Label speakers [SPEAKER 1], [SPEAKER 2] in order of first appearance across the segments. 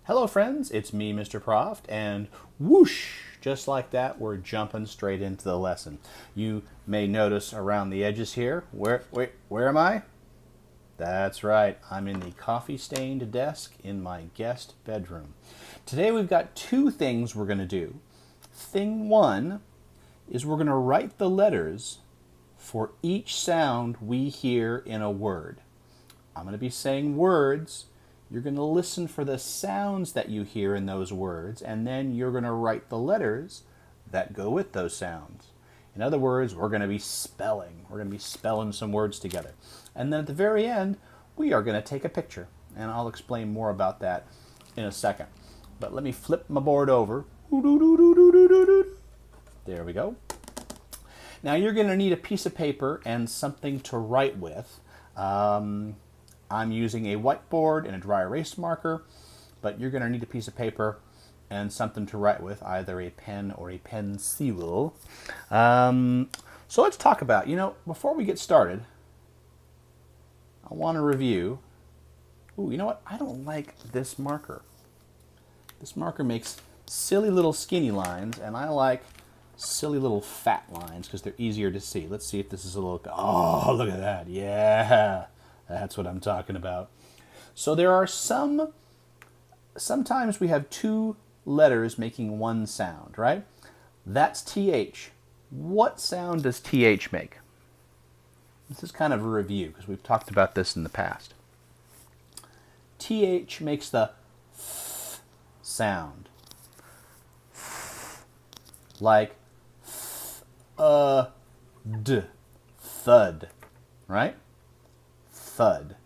[SPEAKER 1] Hello friends, it's me, Mr. Proft, and whoosh, just like that, we're jumping straight into the lesson. You may notice around the edges here, where am I? That's right, I'm in the coffee-stained desk in my guest bedroom. Today we've got two things we're going to do. Thing one is we're going to write the letters for each sound we hear in a word. I'm going to be saying words. You're going to listen for the sounds that you hear in those words, and then you're going to write the letters that go with those sounds. In other words, we're going to be spelling. We're going to be spelling some words together. And then at the very end, we are going to take a picture, and I'll explain more about that in a second. But let me flip my board over. There we go. Now you're going to need a piece of paper and something to write with. I'm using a whiteboard and a dry erase marker, but you're going to need a piece of paper and something to write with, either a pen or a pencil. So let's talk about, before we get started, I want to review. Ooh, you know what? I don't like this marker. This marker makes silly little skinny lines, and I like silly little fat lines because they're easier to see. Let's see if this is a little... Oh, look at that. Yeah. That's what I'm talking about. So there are sometimes we have two letters making one sound, right? That's TH. What sound does TH make? This is kind of a review because we've talked about this in the past. TH makes the th sound. Like d, thud, right? Thud.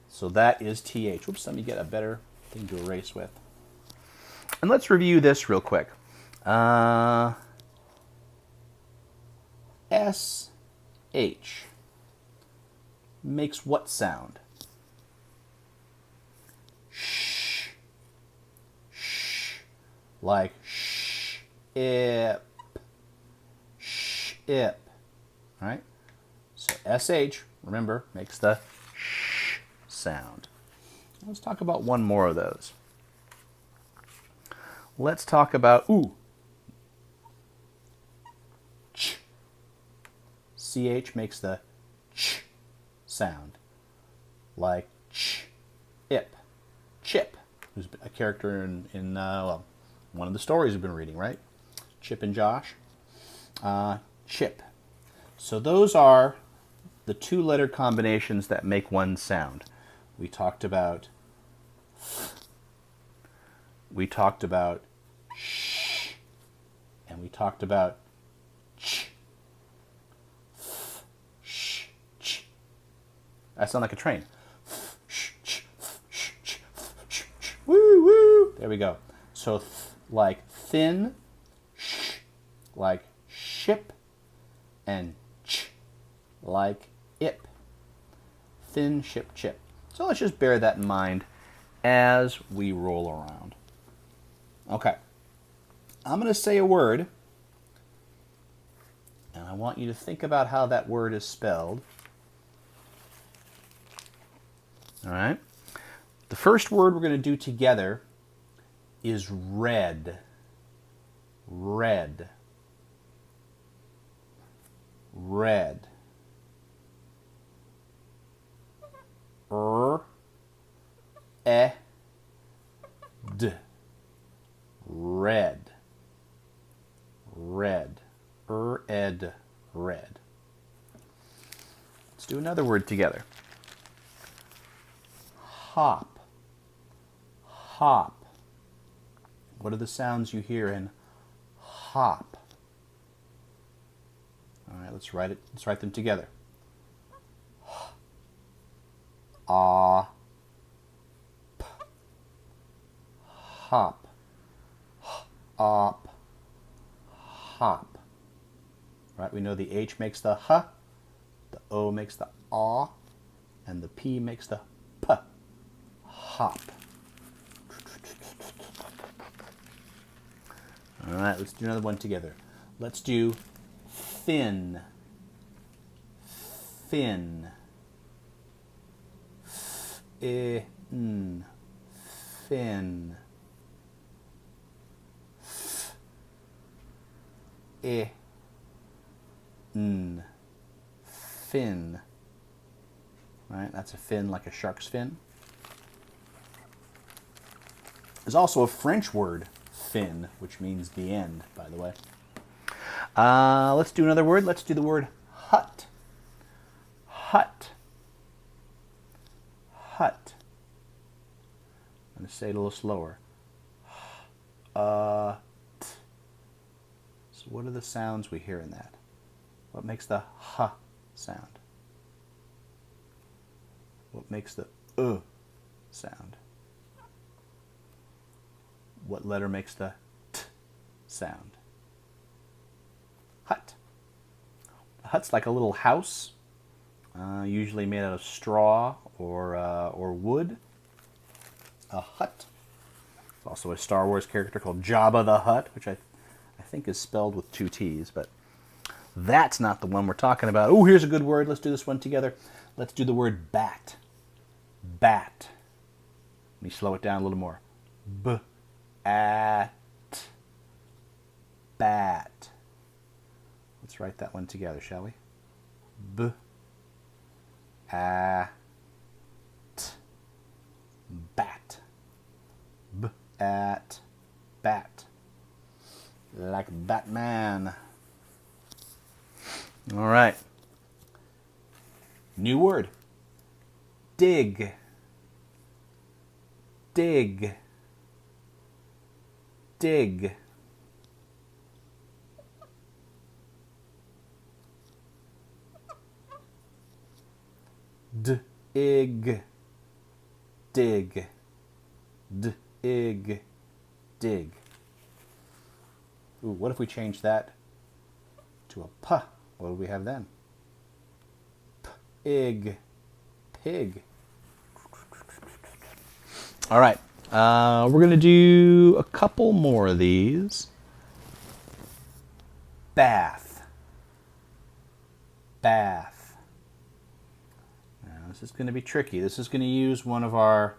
[SPEAKER 1] So that is TH. Whoops, let me get a better thing to erase with. And let's review this real quick. SH makes what sound? Sh. Sh. Like ship. Ship. Right? So SH, remember, makes the sh sound. Let's talk about one more of those. Let's talk about ooh. Ch. CH makes the ch sound. Like chip. Chip, who's a character in one of the stories we've been reading, right? Chip and Josh. Chip. So those are the two letter combinations that make one sound. We talked about sh, and we talked about ch. Sh, ch. That sounds like a train. Sh, ch, sh, ch, ch, ch. Woo, woo. There we go. So like thin, sh, like ship, and ch, like ip. Thin, ship, chip. So let's just bear that in mind as we roll around. Okay. I'm going to say a word, and I want you to think about how that word is spelled. All right? The first word we're going to do together is red. Red. Red. D. Red. Red. Ed. Red. Let's do another word together. Hop. Hop. What are the sounds you hear in hop? All right, let's write them together. Ah. P. Hop. Op. Hop. Right, we know the H makes the H, the O makes the ah, and the P makes the P. Hop. All right, let's do another one together. Let's do thin. Thin. Thin. fin. F, I, n, fin. Right, that's a fin like a shark's fin. There's also a French word, fin, which means the end, by the way. Let's do another word. Let's do the word hut. Hut. Hut. I'm going to say it a little slower. T. So what are the sounds we hear in that? What makes the h sound? What makes the sound? What letter makes the t sound? Hut. A hut's like a little house, usually made out of straw or wood. A hut. There's also a Star Wars character called Jabba the Hutt, which I think is spelled with 2 T's, but that's not the one we're talking about. Oh, here's a good word. Let's do this one together. Let's do the word bat. Bat. Let me slow it down a little more. B-at. Bat. Let's write that one together, shall we? B-at. Bat. B-at. Bat. Like Batman. All right. New word. Dig. Dig. Dig. D-ig. Dig. D-ig. Dig. Ooh, what if we change that to a P? What do we have then? Pig. Pig. All right. We're going to do a couple more of these. Bath. Bath. Now, this is going to be tricky. This is going to use one of our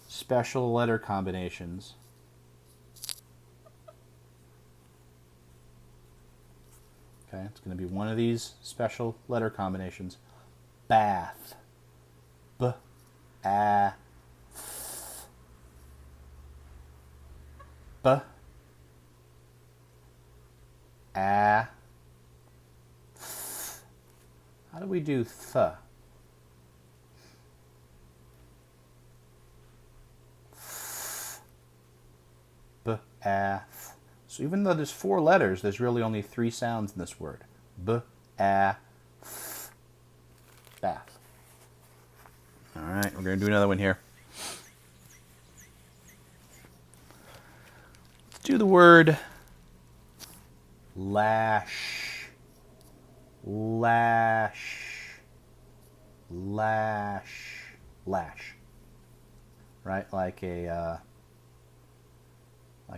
[SPEAKER 1] special letter combinations. Okay, it's going to be one of these special letter combinations. Bath. B-a-th. B-a-th. How do we do th? B-a-th. So even though there's 4 letters, there's really only 3 sounds in this word. B-a-th. Bath. All right, we're going to do another one here. Let's do the word lash. Lash. Lash. Lash. Right? Like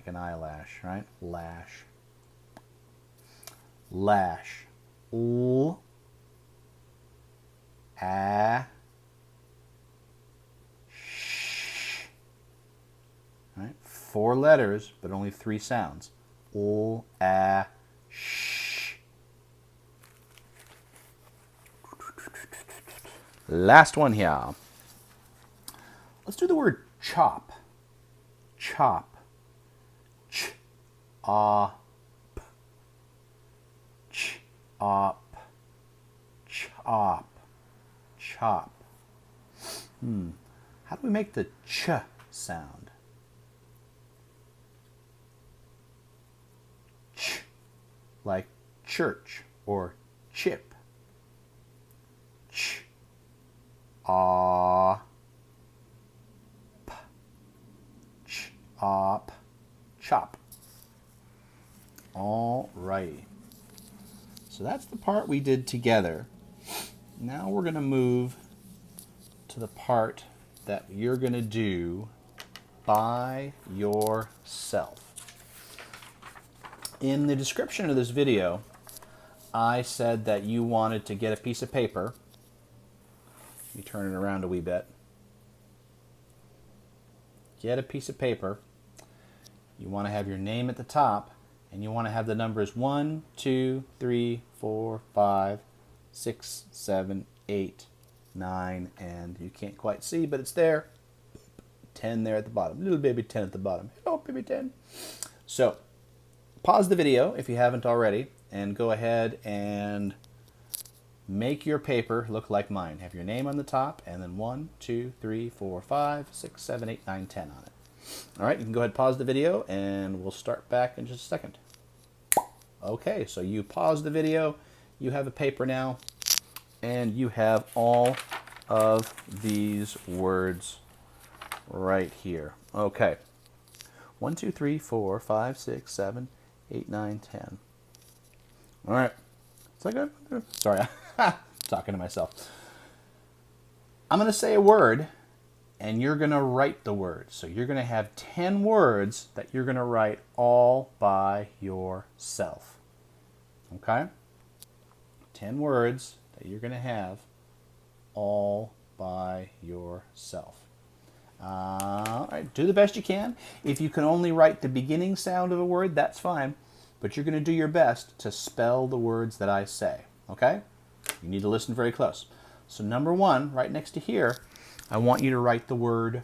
[SPEAKER 1] an eyelash, right? Lash. Lash. L. A. Sh. Right? 4 letters, but only 3 sounds. L. A. Sh. Last one here. Let's do the word chop. Chop. Ch-op. Ch-op. Chop. Chop. How do we make the ch sound? Ch, like church or chip. Ch, ah, p, ch, op, chop. All righty. So that's the part we did together. Now we're going to move to the part that you're going to do by yourself. In the description of this video, I said that you wanted to get a piece of paper. Let me turn it around a wee bit. get a piece of paper. You want to have your name at the top, and you want to have the numbers 1, 2, 3, 4, 5, 6, 7, 8, 9, and you can't quite see, but it's there. 10 there at the bottom. Little baby 10 at the bottom. Oh, baby 10. So, pause the video if you haven't already, and go ahead and make your paper look like mine. Have your name on the top, and then 1, 2, 3, 4, 5, 6, 7, 8, 9, 10 on it. All right, you can go ahead and pause the video, and we'll start back in just a second. Okay, so you pause the video. You have a paper now, and you have all of these words right here. Okay. 1, 2, 3, 4, 5, 6, 7, 8, 9, 10. All right. Is that good? Sorry, talking to myself. I'm going to say a word, and you're going to write the word. So you're going to have 10 words that you're going to write all by yourself. Okay? 10 words that you're going to have all by yourself. All right, do the best you can. If you can only write the beginning sound of a word, that's fine. But you're going to do your best to spell the words that I say. Okay? You need to listen very close. So number 1, right next to here, I want you to write the word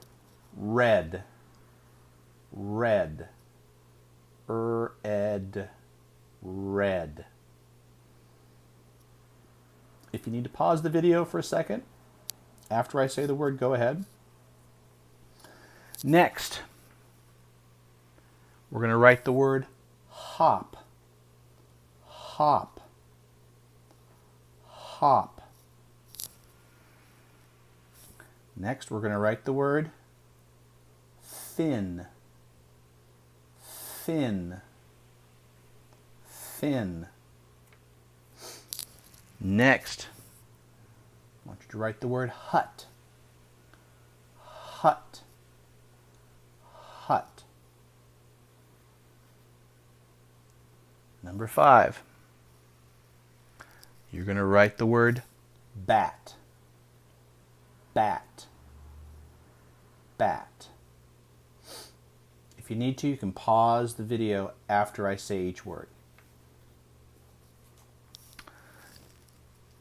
[SPEAKER 1] red. Red. Ed. Red. If you need to pause the video for a second, after I say the word, go ahead. Next, we're going to write the word hop. Hop. Hop. Next, we're going to write the word thin. Thin. Thin. Next, I want you to write the word hut. Hut. Hut. Number 5, you're going to write the word bat. Bat. Bat. If you need to, you can pause the video after I say each word.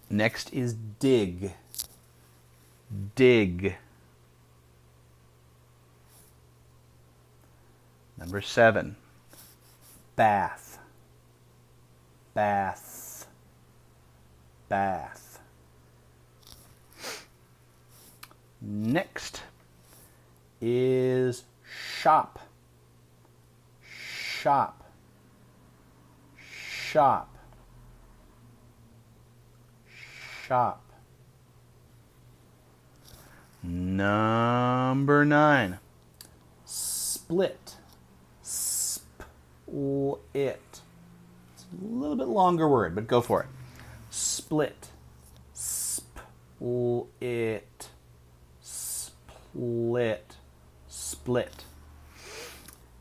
[SPEAKER 1] Next is dig. Dig. Number 7, bath. Bath. Bath. Next is shop. Shop. Shop. Shop. Number 9, split. Split. It's a little bit longer word, but go for it. Split. Split. Split. Split.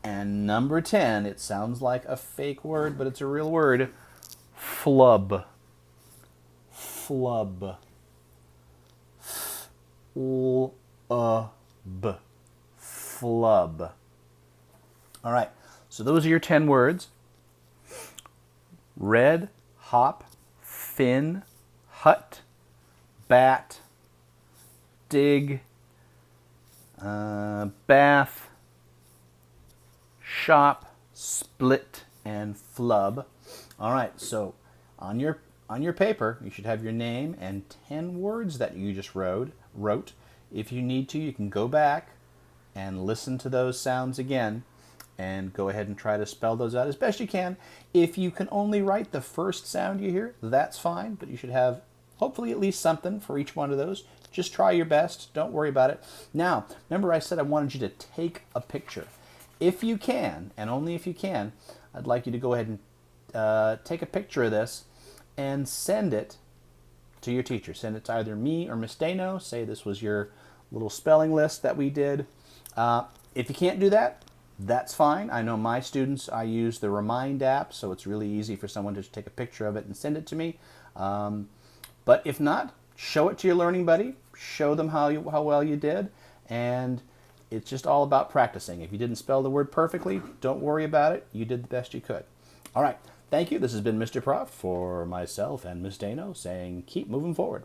[SPEAKER 1] And number 10, it sounds like a fake word, but it's a real word. Flub. Flub. Flub. Flub. All right, so those are your 10 words. Red, hop, fin, hut, bat, dig, bath, shop, split, and flub. All right, so on your paper, you should have your name and 10 words that you just wrote. If you need to, you can go back and listen to those sounds again and go ahead and try to spell those out as best you can. If you can only write the first sound you hear, that's fine, but you should have hopefully at least something for each one of those. Just try your best. Don't worry about it. Now, remember I said I wanted you to take a picture. If you can, and only if you can, I'd like you to go ahead and take a picture of this and send it to your teacher. Send it to either me or Miss Dano. Say this was your little spelling list that we did. If you can't do that, that's fine. I know my students, I use the Remind app, so it's really easy for someone to just take a picture of it and send it to me. But if not, show it to your learning buddy. Show them how well you did. And It's just all about practicing. If you didn't spell the word perfectly, don't worry about it. You did the best you could. All right. Thank you. This has been Mr. Prof for myself and Miss Dano saying keep moving forward.